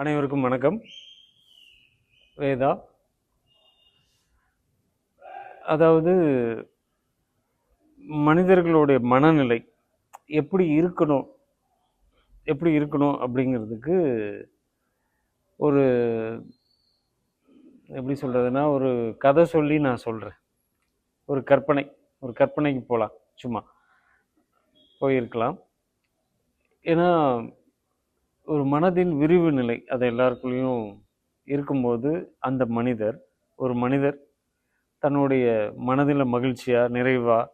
அனைவருக்கும் வணக்கம். வேதா. அதாவது மனிதர்களுடைய மனநிலை எப்படி இருக்கணும் எப்படி இருக்கணும் அப்படிங்கிறதுக்கு ஒரு எப்படி சொல்கிறதுனா ஒரு கதை சொல்லி நான் சொல்கிறேன். ஒரு கற்பனைக்கு போகலாம், சும்மா போயிருக்கலாம். ஏன்னா ஒரு மனதின் விரிவு நிலை அது எல்லாருக்குள்ளேயும் இருக்கும்போது அந்த ஒரு மனிதர் தன்னுடைய மனதில் மகிழ்ச்சியாக நிறைவாக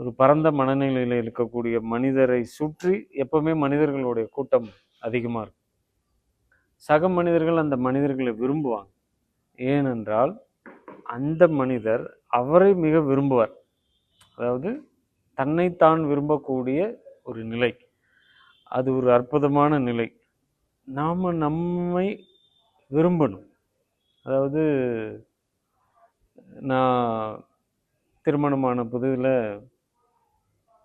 ஒரு பரந்த மனநிலையில் இருக்கக்கூடிய மனிதரை சுற்றி எப்பவுமே மனிதர்களுடைய கூட்டம் அதிகமாக இருக்கும். சக மனிதர்கள் அந்த மனிதர்களை விரும்புவாங்க. ஏனென்றால் அந்த மனிதர் அவரை மிக விரும்புவார். அதாவது தன்னைத்தான் விரும்பக்கூடிய ஒரு நிலை, அது ஒரு அற்புதமான நிலை. நாம் நம்மை விரும்பணும். அதாவது நான் திருமணமான புதிதில்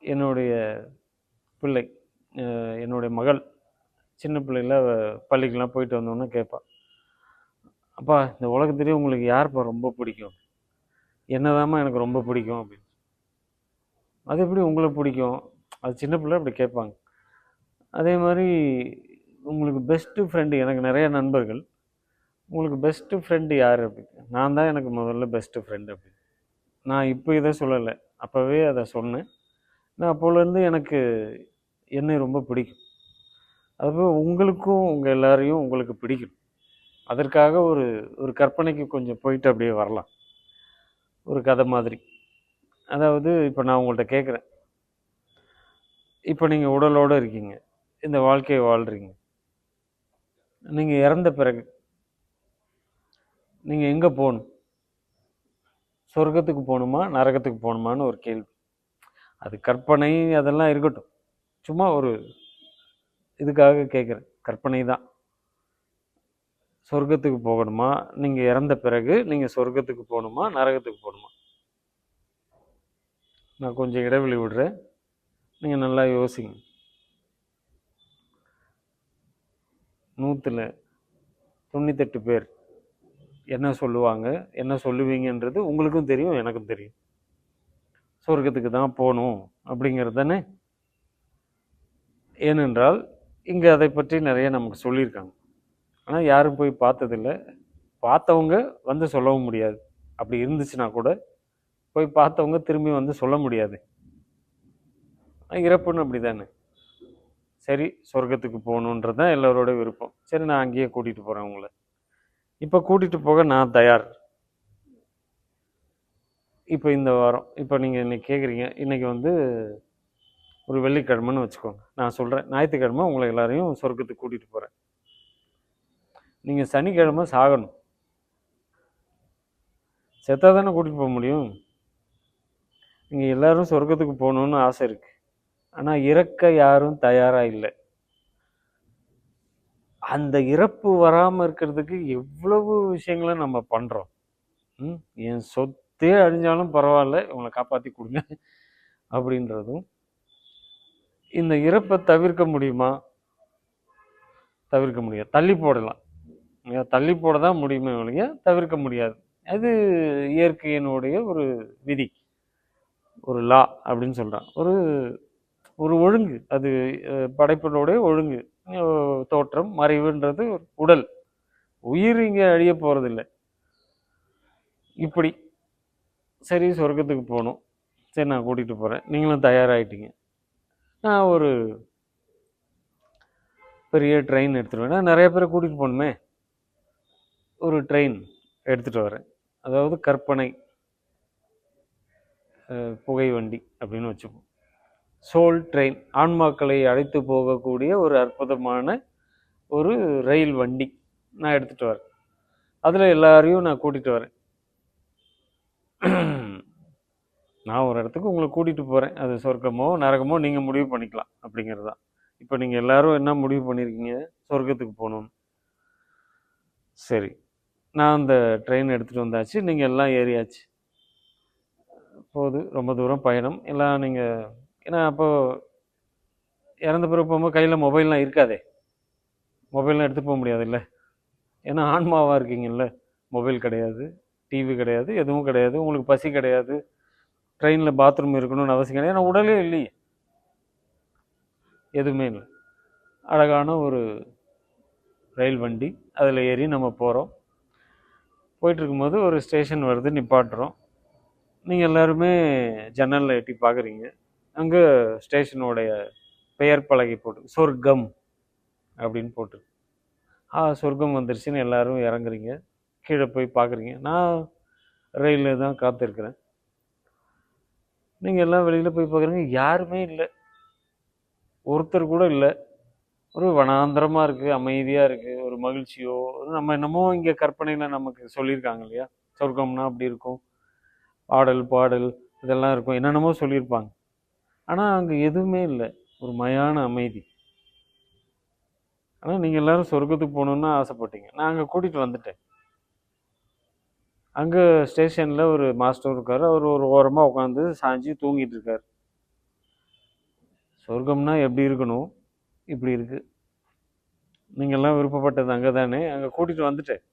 என்னுடைய பிள்ளை, என்னுடைய மகள் சின்ன பிள்ளையில் பள்ளிக்கெலாம் போயிட்டு வந்தோன்னே கேட்பாள், அப்பா இந்த உலகத்திலே உங்களுக்கு யார்ப்பா ரொம்ப பிடிக்கும்? என்னதாம்மா எனக்கு ரொம்ப பிடிக்கும் அப்படின்னு. அது எப்படி உங்களை பிடிக்கும்? அது சின்ன பிள்ளை அப்படி கேட்பாங்க. அதே மாதிரி உங்களுக்கு பெஸ்ட்டு ஃப்ரெண்டு, எனக்கு நிறைய நண்பர்கள், உங்களுக்கு பெஸ்ட்டு ஃப்ரெண்டு யார் அப்படின்னு. நான் தான் எனக்கு முதல்ல பெஸ்ட்டு ஃப்ரெண்டு அப்படின்னு. நான் இப்போ இதை சொல்லலை, அப்போவே அதை சொன்னேன். நான் அப்போலேருந்து எனக்கு என்னை ரொம்ப பிடிக்கும். அதுபோல் உங்களுக்கும் உங்கள் எல்லாரையும் உங்களுக்கு பிடிக்கும். அதற்காக ஒரு ஒரு கற்பனைக்கு கொஞ்சம் போயிட்டு அப்படியே வரலாம், ஒரு கதை மாதிரி. அதாவது இப்போ நான் உங்கள்கிட்ட கேட்குறேன், இப்போ நீங்கள் உடலோடு இருக்கீங்க, இந்த வாழ்க்கையை வாழ்கிறீங்க. நீங்கள் இறந்த பிறகு நீங்கள் எங்கே போகணும்? சொர்க்கத்துக்கு போகணுமா நரகத்துக்கு போகணுமான்னு ஒரு கேள்வி. அது கற்பனை, அதெல்லாம் இருக்கட்டும், சும்மா ஒரு இதுக்காக கேட்குறேன், கற்பனை தான். சொர்க்கத்துக்கு போகணுமா? நீங்கள் இறந்த பிறகு நீங்கள் சொர்க்கத்துக்கு போகணுமா நரகத்துக்கு போகணுமா? நான் கொஞ்சம் இடைவெளி விடுறேன், நீங்கள் நல்லா யோசிங்க. 100ல் 98 பேர் என்ன சொல்லுவாங்க, என்ன சொல்லுவீங்கன்றது உங்களுக்கும் தெரியும், எனக்கும் தெரியும். சொர்க்கத்துக்கு தான் போகணும் அப்படிங்கிறது தானே. ஏனென்றால் இங்கே அதை பற்றி நிறைய நமக்கு சொல்லியிருக்காங்க. ஆனால் யாரும் போய் பார்த்ததில்லை. பார்த்தவங்க வந்து சொல்லவும் முடியாது. அப்படி இருந்துச்சுன்னா கூட போய் பார்த்தவங்க திரும்பி வந்து சொல்ல முடியாது. இறப்புன்னு அப்படி தானே. சரி, சொர்க்கத்துக்கு போகணுன்றது தான் எல்லோரோட விருப்பம். சரி, நான் அங்கேயே கூட்டிகிட்டு போகிறேன் உங்களை. இப்போ கூட்டிகிட்டு போக நான் தயார். இப்போ இந்த வாரம், இப்போ நீங்கள் இன்னைக்கு கேட்குறீங்க, இன்றைக்கி வந்து ஒரு வெள்ளிக்கிழமைன்னு வச்சுக்கோங்க. நான் சொல்கிறேன், ஞாயிற்றுக்கிழமை உங்களை எல்லாரையும் சொர்க்கத்துக்கு கூட்டிகிட்டு போகிறேன். நீங்கள் சனிக்கிழமை சாகணும். செத்தா தானே கூட்டிகிட்டு போக முடியும். நீங்கள் எல்லோரும் சொர்க்கத்துக்கு போகணுன்னு ஆசை இருக்குது, ஆனால் இறக்க யாரும் தயாராக இல்லை. அந்த இறப்பு வராமல் இருக்கிறதுக்கு எவ்வளவு விஷயங்களை நம்ம பண்ணுறோம். என் சொத்தே அழிஞ்சாலும் பரவாயில்ல, இவங்களை காப்பாற்றி கொடுங்க அப்படின்றதும். இந்த இறப்பை தவிர்க்க முடியுமா? தவிர்க்க முடியாது. தள்ளி போடலாம், தள்ளி போட தான் முடியுமே ஒழிய தவிர்க்க முடியாது. அது இயற்கையினுடைய ஒரு விதி, ஒரு லா அப்படின்னு சொல்கிறான். ஒரு ஒரு ஒழுங்கு, அது படைப்பினுடைய ஒழுங்கு. தோற்றம் மறைவுன்றது உடல், உயிர் இங்கே அழிய போகிறதில்லை. இப்படி சரி, சொர்க்கத்துக்கு போகணும். சரி, நான் கூட்டிகிட்டு போகிறேன், நீங்களும் தயாராகிட்டீங்க. நான் ஒரு பெரிய ட்ரெயின் எடுத்துகிட்டு வரேன். நிறைய பேரை கூட்டிகிட்டு போகணுமே. ஒரு ட்ரெயின் எடுத்துகிட்டு வரேன். அதாவது கற்பனை புகை வண்டி அப்படின்னு வச்சுப்போம். சோல் ட்ரெயின், ஆன்மாக்களை அழைத்து போகக்கூடிய ஒரு அற்புதமான ஒரு ரயில் வண்டி நான் எடுத்துகிட்டு வரேன். அதில் எல்லாரையும் நான் கூட்டிகிட்டு வரேன். நான் ஒரு இடத்துக்கு உங்களை கூட்டிகிட்டு போகிறேன். அது சொர்க்கமோ நரகமோ நீங்கள் முடிவு பண்ணிக்கலாம் அப்படிங்கிறது தான். இப்போ நீங்கள் எல்லாரும் என்ன முடிவு பண்ணியிருக்கீங்க? சொர்க்கத்துக்கு போகணுன்னு. சரி, நான் அந்த ட்ரெயின் எடுத்துகிட்டு வந்தாச்சு, நீங்கள் எல்லாம் ஏறியாச்சு. போகுது, ரொம்ப தூரம் பயணம் எல்லாம். நீங்கள் ஏன்னா அப்போது இறந்த பிறகு போகும்போது கையில் மொபைல்லாம் இருக்காதே. மொபைல்லாம் எடுத்துகிட்டு போக முடியாதுல்ல. ஏன்னா ஆன்மாவாக இருக்கீங்கல்ல. மொபைல் கிடையாது, டிவி கிடையாது, எதுவும் கிடையாது. உங்களுக்கு பசி கிடையாது, ட்ரெயினில் பாத்ரூம் இருக்கணும்னு அவசியம் கிடையாது. ஏன்னா உடலே இல்லையே, எதுவுமே இல்லை. அழகான ஒரு ரயில் வண்டி, அதில் ஏறி நம்ம போகிறோம். போயிட்டு இருக்கும்போது ஒரு ஸ்டேஷன் வருது, நிப்பாட்டுறோம். நீங்கள் எல்லாருமே ஜன்னலில் எட்டி பார்க்குறீங்க. அங்கே ஸ்டேஷனோடைய பெயர் பலகை போட்டு சொர்க்கம் அப்படின்னு போட்டு, சொர்க்கம் வந்துருச்சுன்னு எல்லாரும் இறங்குறீங்க. கீழே போய் பார்க்குறீங்க. நான் ரயிலில் தான் காத்திருக்கிறேன். நீங்கள் எல்லாம் வெளியில் போய் பார்க்குறீங்க, யாருமே இல்லை, ஒருத்தர் கூட இல்லை. ஒரு வனாந்தரமாக இருக்குது, அமைதியாக இருக்குது. ஒரு மகிழ்ச்சியோ நம்ம என்னமோ இங்கே கற்பனையில் நமக்கு சொல்லியிருக்காங்க இல்லையா, சொர்க்கம்னா அப்படி இருக்கும், ஆடல் பாடல் இதெல்லாம் இருக்கும், என்னென்னமோ சொல்லியிருப்பாங்க. ஆனால் அங்கே எதுவுமே இல்லை, ஒரு மயான அமைதி. ஆனால் நீங்கள் எல்லாரும் சொர்க்கத்துக்கு போகணுன்னு ஆசைப்பட்டீங்க. நான் அங்கே கூட்டிகிட்டு வந்துட்டேன். அங்கே ஸ்டேஷனில் ஒரு மாஸ்டர் இருக்கார். அவர் ஒரு ஓரமாக உட்காந்து சாஞ்சி தூங்கிட்டு இருக்கார். சொர்க்கம்னா எப்படி இருக்கணும், இப்படி இருக்குது. நீங்கள்லாம் விருப்பப்பட்டது அங்கே தானே, அங்கே கூட்டிகிட்டு வந்துட்டேன்.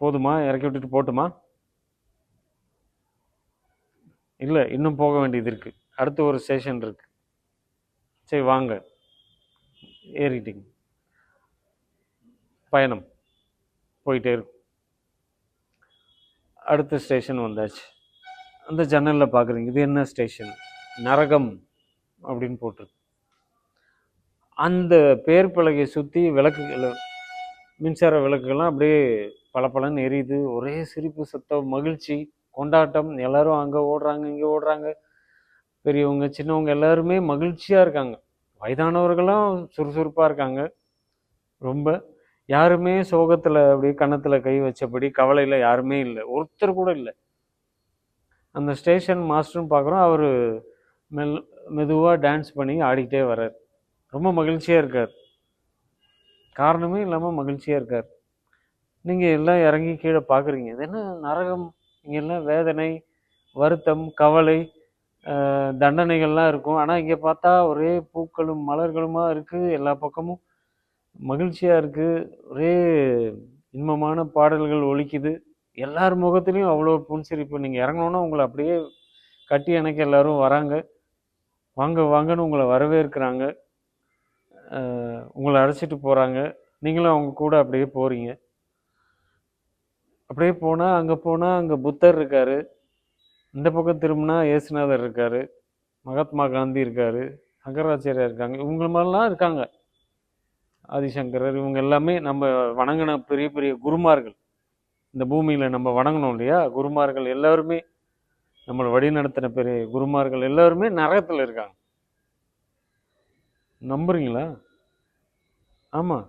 போதுமா, இறக்கி விட்டுட்டு போட்டுமா? இல்லை, இன்னும் போக வேண்டியது இருக்குது, அடுத்து ஒரு ஸ்டேஷன் இருக்குது. சரி வாங்க, ஏறிட்டிங்க. பயணம் போயிட்டே இருக்கும். அடுத்த ஸ்டேஷன் வந்தாச்சு. அந்த ஜன்னலில் பார்க்குறீங்க, இது என்ன ஸ்டேஷன்? நரகம் அப்படின்னு போட்டிருக்கு. அந்த பேர் பலகையை சுற்றி விளக்குகள், மின்சார விளக்குகள்லாம் அப்படியே பளபளன்னு எரியுது. ஒரே சிரிப்பு சத்தம், மகிழ்ச்சி, கொண்டாட்டம். எல்லாரும் அங்கே ஓடுறாங்க, இங்கே ஓடுறாங்க. பெரியவங்க சின்னவங்க எல்லாருமே மகிழ்ச்சியாக இருக்காங்க. வயதானவர்களும் சுறுசுறுப்பாக இருக்காங்க. ரொம்ப யாருமே சோகத்தில் அப்படியே கன்னத்தில் கை வச்சபடி கவலையில் யாருமே இல்லை, ஒருத்தர் கூட இல்லை. அந்த ஸ்டேஷன் மாஸ்டரும் பார்க்குறோம், அவர் மெதுவாக டான்ஸ் பண்ணி ஆடிக்கிட்டே வர்றார். ரொம்ப மகிழ்ச்சியாக இருக்கார், காரணமே இல்லாமல் மகிழ்ச்சியாக இருக்கார். நீங்கள் எல்லாம் இறங்கி கீழே பார்க்குறீங்க, இது என்ன நரகம், இங்கே எல்லாம் வேதனை, வருத்தம், கவலை, தண்டனைகள்லாம் இருக்கும். ஆனால் இங்கே பார்த்தா ஒரே பூக்களும் மலர்களுமா இருக்குது, எல்லா பக்கமும் மகிழ்ச்சியாக இருக்குது, ஒரே இன்பமான பாடல்கள் ஒலிக்குது. எல்லார் முகத்துலேயும் அவ்வளோ புன்சிரிப்பு. நீங்கள் இறங்கணுன்னா உங்களை அப்படியே கட்டி அணைக்க எல்லாரும் வராங்க, வாங்க வாங்கன்னு உங்களை வரவேற்கிறாங்க, உங்களை அழைச்சிட்டு போகிறாங்க. நீங்களும் அவங்க கூட அப்படியே போகிறீங்க. அப்படியே போனால் அங்கே புத்தர் இருக்கார், இந்த பக்கம் திரும்பினா இயேசுநாதர் இருக்கார், மகாத்மா காந்தி இருக்கார், சங்கராச்சாரியா இருக்காங்க, இவங்க மாதிரிலாம் இருக்காங்க, ஆதிசங்கரர். இவங்க எல்லாமே நம்ம வணங்கின பெரிய பெரிய குருமார்கள். இந்த பூமியில் நம்ம வணங்கணும் இல்லையா, குருமார்கள் எல்லாருமே, நம்மளை வழி நடத்தின பெரிய குருமார்கள் எல்லாருமே நரகத்தில் இருக்காங்க. நம்புறீங்களா? ஆமாம்.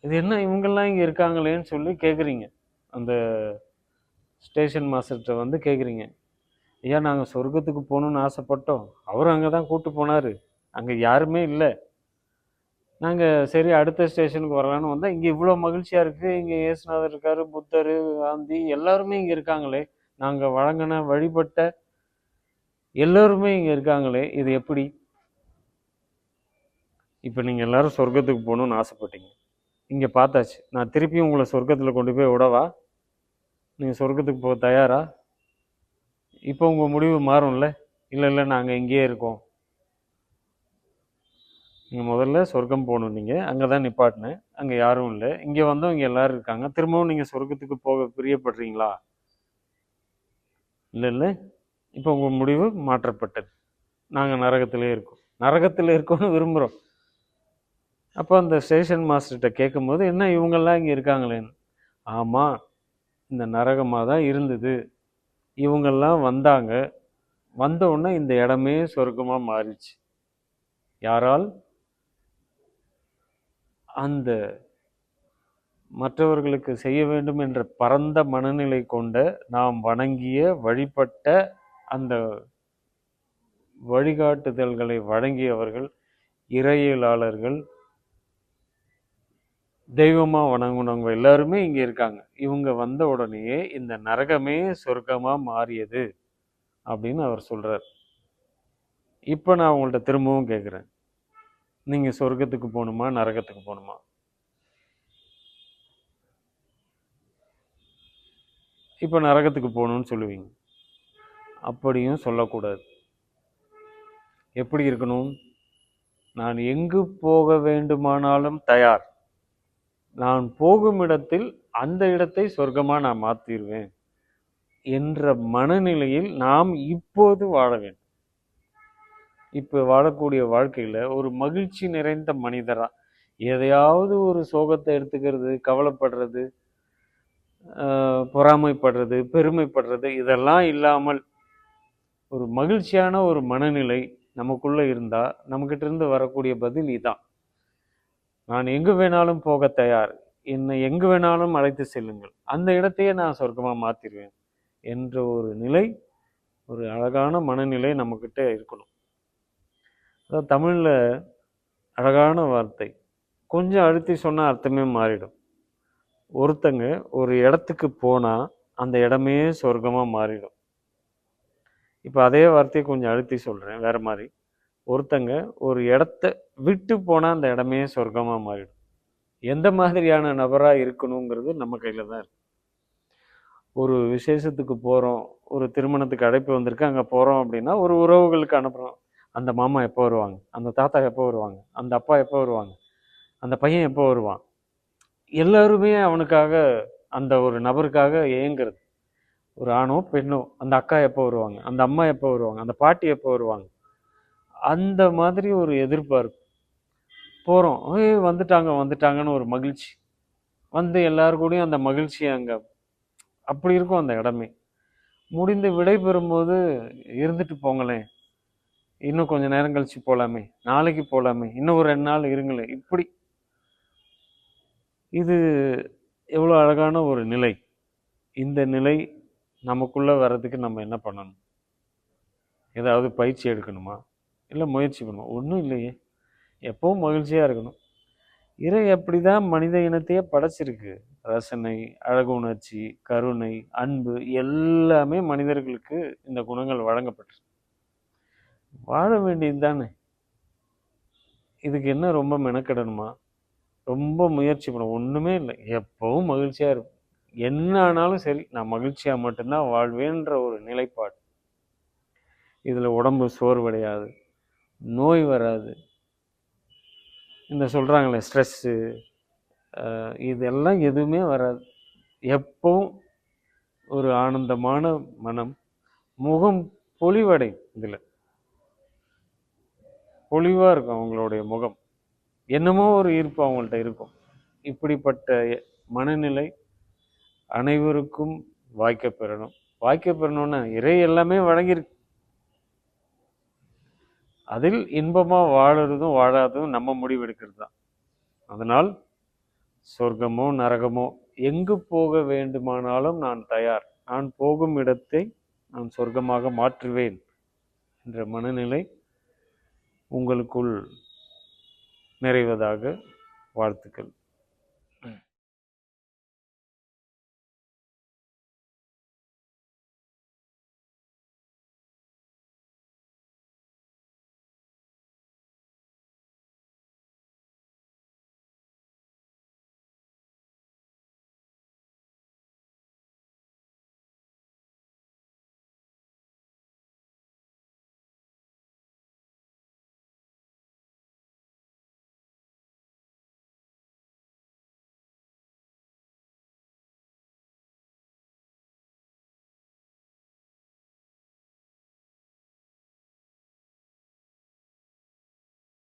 இது என்ன இவங்கெல்லாம் இங்கே இருக்காங்களேன்னு சொல்லி கேட்குறீங்க. அந்த ஸ்டேஷன் மாஸ்டர்கிட்ட வந்து கேட்குறீங்க, ஐயா நாங்கள் சொர்க்கத்துக்கு போகணுன்னு ஆசைப்பட்டோம், அவரும் அங்கே தான் கூப்பிட்டு போனார், அங்கே யாருமே இல்லை. நாங்கள் சரி அடுத்த ஸ்டேஷனுக்கு வரலான்னு வந்தால் இங்கே இவ்வளோ மகிழ்ச்சியாக இருக்குது, இங்கே இயேசுநாதர் இருக்கார், புத்தர், காந்தி எல்லாருமே இங்கே இருக்காங்களே, நாங்கள் வழங்கின வழிபட்ட எல்லோருமே இங்கே இருக்காங்களே, இது எப்படி? இப்போ நீங்கள் எல்லாரும் சொர்க்கத்துக்கு போகணுன்னு ஆசைப்பட்டீங்க, இங்கே பார்த்தாச்சு, நான் திருப்பியும் உங்களை சொர்க்கத்தில் கொண்டு போய் விடவா? நீங்கள் சொர்க்கத்துக்கு போக தயாரா? இப்போ உங்கள் முடிவு மாறும்ல. இல்லை இல்லை நாங்கள் இங்கேயே இருக்கோம், நீங்கள் முதல்ல சொர்க்கம் போகணும், நீங்கள் அங்கே தான் நிப்பாட்டினேன், அங்கே யாரும் இல்லை, இங்கே வந்தோம், இங்கே எல்லோரும் இருக்காங்க, திரும்பவும் நீங்கள் சொர்க்கத்துக்கு போக பிரியப்படுறீங்களா? இல்லை இல்லை, இப்போ உங்கள் முடிவு மாற்றப்பட்டது, நாங்கள் நரகத்திலே இருக்கோம், நரகத்தில் இருக்கோன்னு விரும்புகிறோம். அப்போ அந்த ஸ்டேஷன் மாஸ்டர்கிட்ட கேட்கும்போது, என்ன இவங்கெல்லாம் இங்கே இருக்காங்களேன்னு, ஆமாம் இந்த நரகமாக தான் இருந்தது, இவங்கெல்லாம் வந்தாங்க, வந்த உடனே இந்த இடமே சொர்க்கமாக மாறிச்சு. யாரால்? அந்த மற்றவர்களுக்கு செய்ய வேண்டும் என்ற பரந்த மனநிலை கொண்ட, நாம் வணங்கிய வழிபட்ட அந்த வழிகாட்டுதல்களை வழங்கியவர்கள், இறையியலாளர்கள், தெய்வமாக வணங்குனவங்க எல்லாருமே இங்கே இருக்காங்க. இவங்க வந்த உடனேயே இந்த நரகமே சொர்க்கமாக மாறியது அப்படின்னு அவர் சொல்கிறார். இப்போ நான் உங்கள்கிட்ட திரும்பவும் கேட்குறேன், நீங்கள் சொர்க்கத்துக்கு போகணுமா நரகத்துக்கு போகணுமா? இப்போ நரகத்துக்கு போகணும்னு சொல்லுவீங்க. அப்படியும் சொல்லக்கூடாது. எப்படி இருக்கணும்? நான் எங்கு போக வேண்டுமானாலும் தயார். நான் போகும் இடத்தில் அந்த இடத்தை சொர்க்கமா நான் மாற்றிடுவேன் என்ற மனநிலையில் நாம் இப்போது வாழ வேண்டும். இப்போ வாழக்கூடிய வாழ்க்கையில் ஒரு மகிழ்ச்சி நிறைந்த மனிதரா, எதையாவது ஒரு சோகத்தை எடுத்துக்கிறது, கவலைப்படுறது, பொறாமைப்படுறது, பெருமைப்படுறது, இதெல்லாம் இல்லாமல் ஒரு மகிழ்ச்சியான ஒரு மனநிலை நமக்குள்ள இருந்தா நம்மகிட்ட இருந்து வரக்கூடிய பதில் இதான். நான் எங்கு வேணாலும் போக தயார், என்னை எங்கு வேணாலும் அழைத்து செல்லுங்கள், அந்த இடத்தையே நான் சொர்க்கமா மாத்திடுவேன் என்ற ஒரு நிலை, ஒரு அழகான மனநிலை நம்மக்கிட்ட இருக்கணும். அதாவது தமிழ்ல அழகான வார்த்தை, கொஞ்சம் அழுத்தி சொன்னா அர்த்தமே மாறிடும். ஒருத்தங்க ஒரு இடத்துக்கு போனா அந்த இடமே சொர்க்கமா மாறிடும். இப்போ அதே வார்த்தையை கொஞ்சம் அழுத்தி சொல்றேன் வேற மாதிரி. ஒருத்தங்க ஒரு இடத்த விட்டு போனா அந்த இடமே சொர்க்கமா மாறிடும். எந்த மாதிரியான நபரா இருக்கணுங்கிறது நம்ம கையில தான் இருக்கு. ஒரு விசேஷத்துக்கு போறோம், ஒரு திருமணத்துக்கு அழைப்பு வந்திருக்கு, அங்க போறோம் அப்படின்னா ஒரு உறவுகளுக்கு அனுப்புறோம். அந்த மாமா எப்போ வருவாங்க, அந்த தாத்தா எப்போ வருவாங்க, அந்த அப்பா எப்போ வருவாங்க, அந்த பையன் எப்போ வருவான், எல்லாருமே அவனுக்காக, அந்த ஒரு நபருக்காக ஏங்குறது. ஒரு ஆணோ பெண்ணோ, அந்த அக்கா எப்போ வருவாங்க, அந்த அம்மா எப்போ வருவாங்க, அந்த பாட்டி எப்போ வருவாங்க, அந்த மாதிரி ஒரு எதிர்பார்ப்பு. போகிறோம், வந்துட்டாங்க வந்துட்டாங்கன்னு ஒரு மகிழ்ச்சி, வந்து எல்லாரு கூடயும் அந்த மகிழ்ச்சி அங்கே அப்படி இருக்கும் அந்த இடமே. முடிந்து விடை பெறும்போது இருந்துட்டு போங்களேன், இன்னும் கொஞ்சம் நேரம் கழிச்சு போகலாமே, நாளைக்கு போகலாமே, இன்னும் ஒரு 2 நாள் இருங்களேன், இப்படி. இது எவ்வளோ அழகான ஒரு நிலை. இந்த நிலை நமக்குள்ளே வர்றதுக்கு நம்ம என்ன பண்ணணும்? ஏதாவது பயிற்சி எடுக்கணுமா, இல்லை முயற்சி பண்ணணுமா? ஒன்றும் இல்லையே, எப்பவும் மகிழ்ச்சியாக இருக்கணும். இறை அப்படி தான் மனித இனத்தையே படைச்சிருக்கு. ரசனை, அழகு உணர்ச்சி, கருணை, அன்பு எல்லாமே மனிதர்களுக்கு இந்த குணங்கள் வழங்கப்பட்டு வாழ வேண்டியது தானே. இதுக்கு என்ன ரொம்ப மெனக்கிடணுமா? ரொம்ப முயற்சி பண்ண ஒன்றுமே இல்லை. எப்பவும் மகிழ்ச்சியாக இருக்கும். என்ன ஆனாலும் சரி, நான் மகிழ்ச்சியாக மட்டும்தான் வாழ்வேன்ற ஒரு நிலைப்பாடு. இதில் உடம்பு சோர்வடையாது, நோய் வராது. இந்த சொல்கிறாங்களே ஸ்ட்ரெஸ்ஸு, இதெல்லாம் எதுவுமே வராது. எப்பவும் ஒரு ஆனந்தமான மனம், முகம் பொலிவடை, இதில் பொலிவாக இருக்கும் அவங்களுடைய முகம், என்னமோ ஒரு ஈர்ப்பு அவங்கள்ட்ட இருக்கும். இப்படிப்பட்ட மனநிலை அனைவருக்கும் வாய்க்க பெறணும். வாய்க்க பெறணும்னா இறை எல்லாமே வழங்கியிருக்கு. அதில் இன்பமாக வாழறதும் வாழாததும் நம்ம முடிவெடுக்கிறது தான். அதனால் சொர்க்கமோ நரகமோ எங்கு போக வேண்டுமானாலும் நான் தயார், நான் போகும் இடத்தை நான் சொர்க்கமாக மாற்றுவேன் என்ற மனநிலை உங்களுக்குள் நிறைவதாக வாழ்த்துக்கள்.